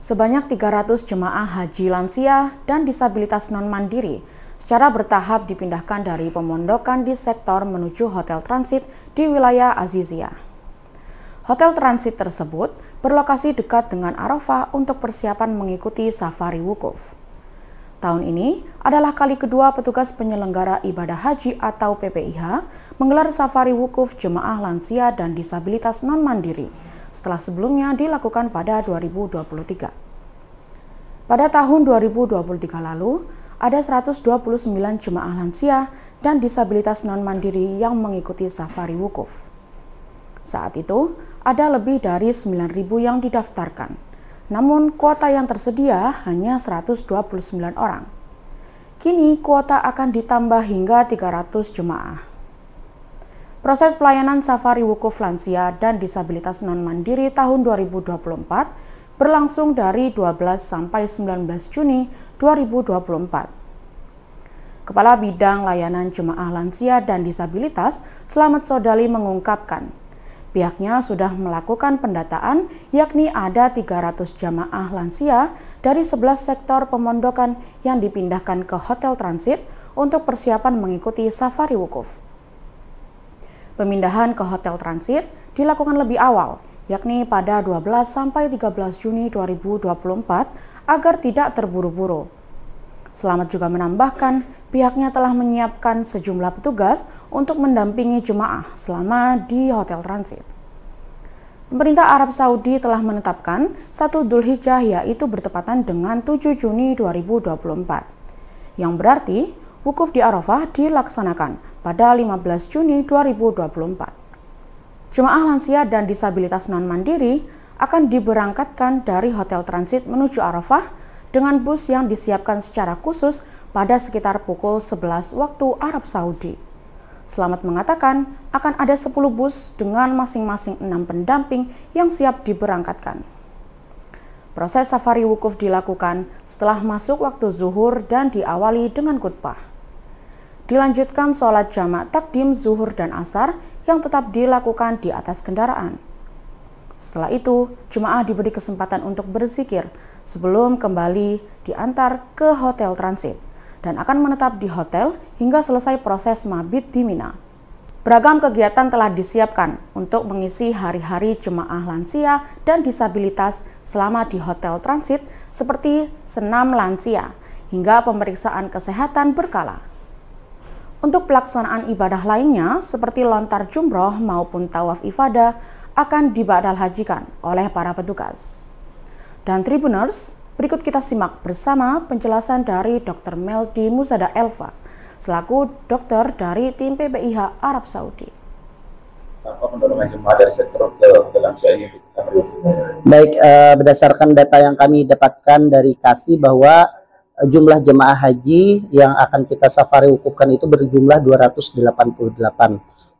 Sebanyak 300 jemaah haji lansia dan disabilitas non-mandiri secara bertahap dipindahkan dari pemondokan di sektor menuju hotel transit di wilayah Azizia. Hotel transit tersebut berlokasi dekat dengan Arafah untuk persiapan mengikuti safari wukuf. Tahun ini adalah kali kedua petugas penyelenggara ibadah haji atau PPIH menggelar safari wukuf jemaah lansia dan disabilitas non-mandiri setelah sebelumnya dilakukan pada 2023. Pada tahun 2023 lalu, ada 129 jemaah lansia dan disabilitas non-mandiri yang mengikuti safari wukuf. Saat itu, ada lebih dari 9.000 yang didaftarkan. Namun, kuota yang tersedia hanya 129 orang. Kini, kuota akan ditambah hingga 300 jemaah. Proses pelayanan safari wukuf lansia dan disabilitas non-mandiri tahun 2024 berlangsung dari 12 sampai 19 Juni 2024. Kepala Bidang Layanan Jemaah Lansia dan Disabilitas, Slamet Sodali mengungkapkan, pihaknya sudah melakukan pendataan, yakni ada 300 jamaah lansia dari 11 sektor pemondokan yang dipindahkan ke hotel transit untuk persiapan mengikuti safari wukuf. Pemindahan ke hotel transit dilakukan lebih awal, yakni pada 12 sampai 13 Juni 2024 agar tidak terburu-buru. Slamet juga menambahkan, pihaknya telah menyiapkan sejumlah petugas untuk mendampingi jemaah selama di hotel transit. Pemerintah Arab Saudi telah menetapkan 1 Dzulhijjah yaitu bertepatan dengan 7 Juni 2024, yang berarti wukuf di Arafah dilaksanakan pada 15 Juni 2024. Jemaah lansia dan disabilitas non-mandiri akan diberangkatkan dari hotel transit menuju Arafah dengan bus yang disiapkan secara khusus pada sekitar pukul 11 waktu Arab Saudi. Slamet mengatakan akan ada 10 bus dengan masing-masing 6 pendamping yang siap diberangkatkan. Proses safari wukuf dilakukan setelah masuk waktu zuhur dan diawali dengan khutbah. Dilanjutkan sholat jamak takdim zuhur dan asar yang tetap dilakukan di atas kendaraan. Setelah itu, jemaah diberi kesempatan untuk berzikir sebelum kembali diantar ke hotel transit dan akan menetap di hotel hingga selesai proses mabit di Mina. Beragam kegiatan telah disiapkan untuk mengisi hari-hari jemaah lansia dan disabilitas selama di hotel transit seperti senam lansia hingga pemeriksaan kesehatan berkala. Untuk pelaksanaan ibadah lainnya seperti lontar jumroh maupun tawaf ifadah akan dibadal hajikan oleh para petugas. Dan Tribuners, berikut kita simak bersama penjelasan dari Dr. Meldi Musada Elva, selaku dokter dari tim PPIH Arab Saudi. Apa pendorongan jemaah dari sektor ke lansia ini? Baik, berdasarkan data yang kami dapatkan dari KASI bahwa jumlah jemaah haji yang akan kita safari wukufkan itu berjumlah 288.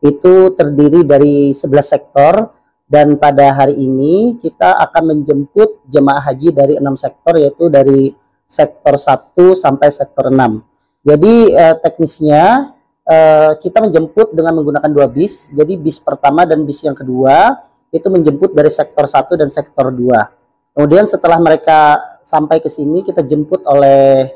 Itu terdiri dari 11 sektor dan pada hari ini kita akan menjemput jemaah haji dari 6 sektor, yaitu dari sektor 1 sampai sektor 6. Jadi teknisnya kita menjemput dengan menggunakan 2 bis. Jadi bis pertama dan bis yang kedua itu menjemput dari sektor 1 dan sektor 2. Kemudian setelah mereka sampai ke sini, kita jemput oleh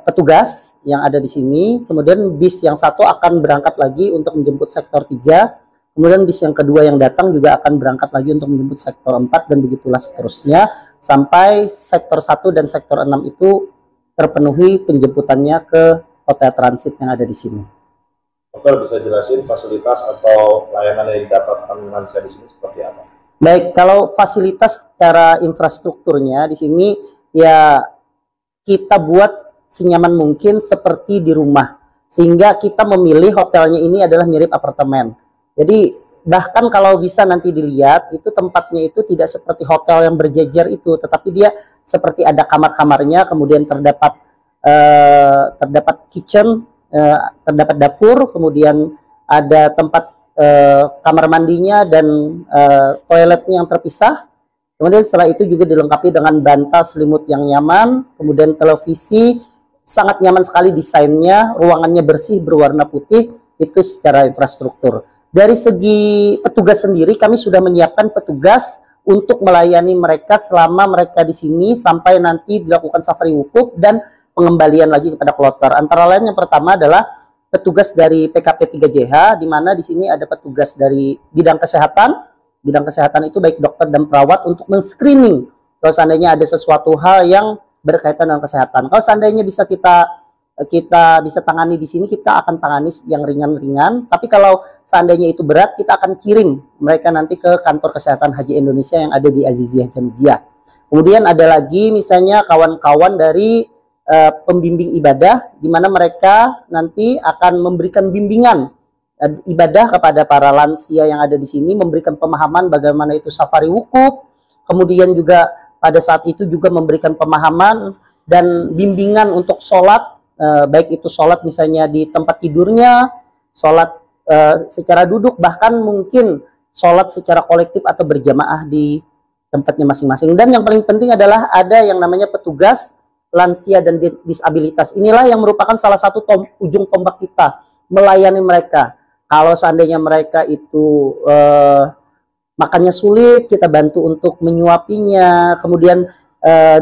petugas yang ada di sini. Kemudian bis yang satu akan berangkat lagi untuk menjemput sektor 3. Kemudian bis yang kedua yang datang juga akan berangkat lagi untuk menjemput sektor 4 dan begitulah seterusnya sampai sektor 1 dan sektor 6 itu terpenuhi penjemputannya ke hotel transit yang ada di sini. Dokter bisa jelasin fasilitas atau layanan yang didapatkan lansia di sini seperti apa? Baik, kalau fasilitas secara infrastrukturnya di sini ya kita buat senyaman mungkin seperti di rumah, sehingga kita memilih hotelnya ini adalah mirip apartemen. Jadi bahkan kalau bisa nanti dilihat itu tempatnya itu tidak seperti hotel yang berjejer itu, tetapi dia seperti ada kamar-kamarnya, kemudian terdapat kitchen, terdapat dapur, kemudian ada tempat kamar mandinya dan toiletnya yang terpisah. Kemudian setelah itu juga dilengkapi dengan bantal selimut yang nyaman, kemudian televisi sangat nyaman sekali desainnya, ruangannya bersih berwarna putih. Itu secara infrastruktur. Dari segi petugas sendiri kami sudah menyiapkan petugas untuk melayani mereka selama mereka di sini sampai nanti dilakukan safari wukuf dan pengembalian lagi kepada kloter. Antara lain yang pertama adalah petugas dari PKP 3JH, di mana di sini ada petugas dari bidang kesehatan. Bidang kesehatan itu baik dokter dan perawat untuk men-screening kalau seandainya ada sesuatu hal yang berkaitan dengan kesehatan. Kalau seandainya bisa kita bisa tangani di sini, kita akan tangani yang ringan-ringan. Tapi kalau seandainya itu berat, kita akan kirim mereka nanti ke kantor kesehatan haji Indonesia yang ada di Aziziyah Janubiyah. Kemudian ada lagi misalnya kawan-kawan dari pembimbing ibadah, di mana mereka nanti akan memberikan bimbingan ibadah kepada para lansia yang ada di sini, memberikan pemahaman bagaimana itu safari wukuf, kemudian juga pada saat itu juga memberikan pemahaman dan bimbingan untuk sholat, baik itu sholat misalnya di tempat tidurnya, sholat secara duduk, bahkan mungkin sholat secara kolektif atau berjamaah di tempatnya masing-masing. Dan yang paling penting adalah ada yang namanya petugas lansia dan disabilitas. Inilah yang merupakan salah satu ujung tombak kita, melayani mereka. Kalau seandainya mereka itu makannya sulit, kita bantu untuk menyuapinya. Kemudian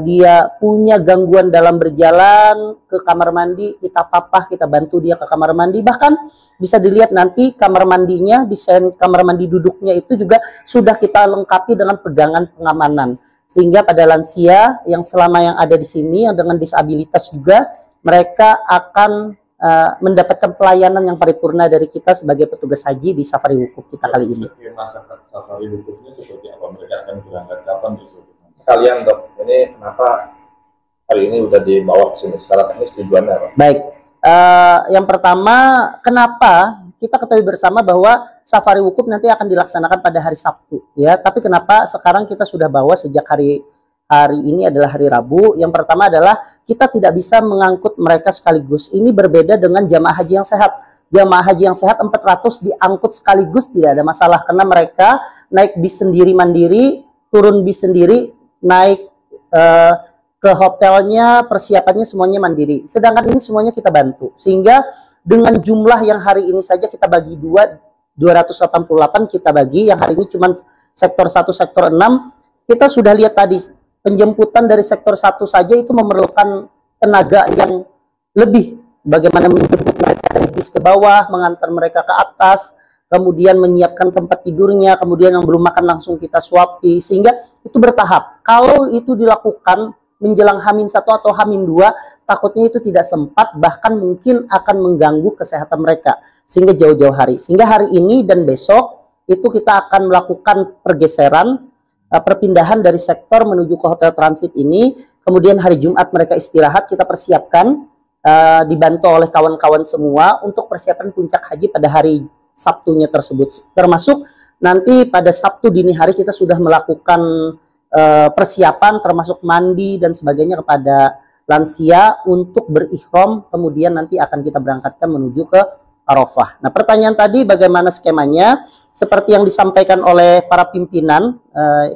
dia punya gangguan dalam berjalan ke kamar mandi, kita papah, kita bantu dia ke kamar mandi. Bahkan bisa dilihat nanti kamar mandinya, desain kamar mandi duduknya itu juga sudah kita lengkapi dengan pegangan pengamanan. Sehingga pada lansia yang selama yang ada di sini, yang dengan disabilitas juga, mereka akan mendapatkan pelayanan yang paripurna dari kita sebagai petugas haji di safari wukuf kita kali ini. Skema safari wukufnya seperti apa? Mereka akan berangkat kapan disuruh? Sekalian dok, ini kenapa hari ini udah dibawa ke sini? Secara teknis tujuannya apa? Baik, yang pertama, kenapa kita ketahui bersama bahwa safari wukuf nanti akan dilaksanakan pada hari Sabtu, ya. Tapi kenapa sekarang kita sudah bawa sejak hari ini adalah hari Rabu? Yang pertama adalah kita tidak bisa mengangkut mereka sekaligus. Ini berbeda dengan jamaah haji yang sehat. Jamaah haji yang sehat 400 diangkut sekaligus tidak ada masalah, karena mereka naik bis sendiri mandiri, turun bis sendiri, naik ke hotelnya, persiapannya semuanya mandiri. Sedangkan ini semuanya kita bantu. Sehingga dengan jumlah yang hari ini saja kita bagi 288 kita bagi, yang hari ini cuma sektor 1, sektor 6, kita sudah lihat tadi penjemputan dari sektor 1 saja itu memerlukan tenaga yang lebih. Bagaimana menjemput mereka dari bis ke bawah, mengantar mereka ke atas, kemudian menyiapkan tempat tidurnya, kemudian yang belum makan langsung kita suapi, sehingga itu bertahap. Kalau itu dilakukan menjelang H-1 atau H-2, takutnya itu tidak sempat, bahkan mungkin akan mengganggu kesehatan mereka, sehingga jauh-jauh hari. Sehingga hari ini dan besok itu kita akan melakukan pergeseran, perpindahan dari sektor menuju ke hotel transit ini. Kemudian hari Jumat mereka istirahat, kita persiapkan, dibantu oleh kawan-kawan semua untuk persiapan puncak haji pada hari Sabtunya tersebut. Termasuk nanti pada Sabtu dini hari kita sudah melakukan persiapan termasuk mandi dan sebagainya kepada lansia untuk berihram, kemudian nanti akan kita berangkatkan menuju ke Arafah. Nah, pertanyaan tadi bagaimana skemanya? Seperti yang disampaikan oleh para pimpinan,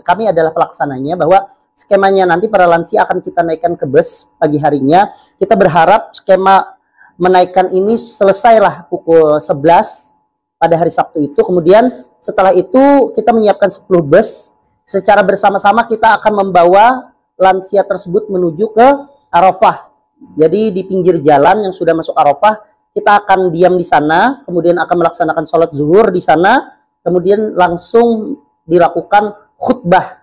kami adalah pelaksananya, bahwa skemanya nanti para lansia akan kita naikkan ke bus pagi harinya. Kita berharap skema menaikkan ini selesailah pukul 11 pada hari Sabtu itu. Kemudian setelah itu kita menyiapkan 10 bus. Secara bersama-sama kita akan membawa lansia tersebut menuju ke Arafah. Jadi di pinggir jalan yang sudah masuk Arafah, kita akan diam di sana, kemudian akan melaksanakan sholat zuhur di sana, kemudian langsung dilakukan khutbah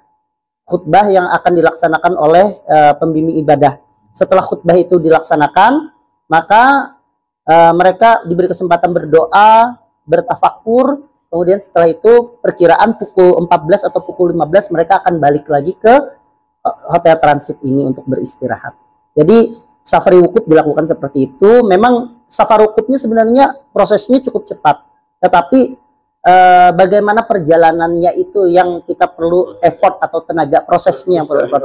yang akan dilaksanakan oleh pembimbing ibadah. Setelah khutbah itu dilaksanakan, maka mereka diberi kesempatan berdoa, bertafakur, kemudian setelah itu perkiraan pukul 14 atau pukul 15 mereka akan balik lagi ke hotel transit ini untuk beristirahat. Jadi safari wukuf dilakukan seperti itu. Memang safari wukufnya sebenarnya prosesnya cukup cepat, tetapi bagaimana perjalanannya itu yang kita perlu effort atau tenaga, prosesnya yang perlu effort.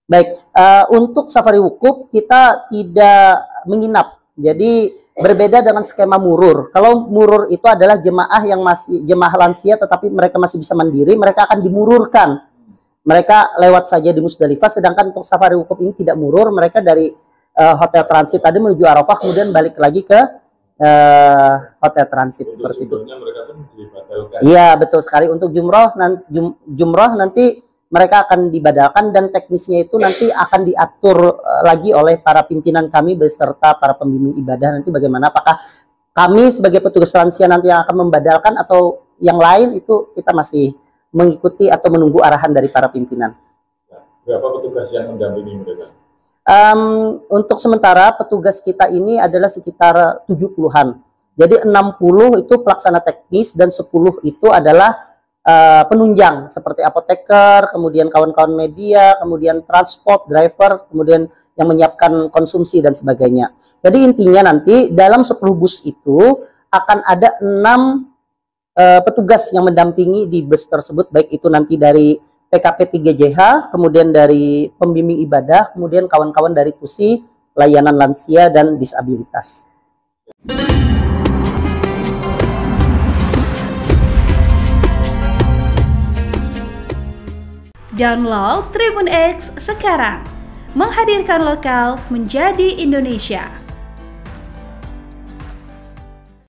Baik, untuk safari wukuf kita tidak menginap. Jadi berbeda dengan skema murur. Kalau murur itu adalah jemaah yang masih jemaah lansia tetapi mereka masih bisa mandiri, mereka akan dimururkan. Mereka lewat saja di Musdalifah. Sedangkan untuk safari wukuf ini tidak murur, mereka dari hotel transit tadi menuju Arafah, kemudian balik lagi ke hotel transit seperti itu. Mereka pun dibatalkan. Iya, betul sekali. Untuk jumroh nanti mereka akan dibadalkan, dan teknisnya itu nanti akan diatur lagi oleh para pimpinan kami beserta para pembimbing ibadah. Nanti bagaimana, apakah kami sebagai petugas lansia nanti yang akan membadalkan atau yang lain, itu kita masih mengikuti atau menunggu arahan dari para pimpinan. Berapa petugas yang mendampingi mereka? Untuk sementara petugas kita ini adalah sekitar 70-an. Jadi 60 itu pelaksana teknis dan 10 itu adalah penunjang seperti apoteker, kemudian kawan-kawan media, kemudian transport, driver, kemudian yang menyiapkan konsumsi dan sebagainya. Jadi intinya nanti dalam 10 bus itu akan ada 6 petugas yang mendampingi di bus tersebut, baik itu nanti dari PKP 3JH, kemudian dari pembimbing ibadah, kemudian kawan-kawan dari TUSI, layanan lansia dan disabilitas. Download Tribun X sekarang, menghadirkan lokal menjadi Indonesia.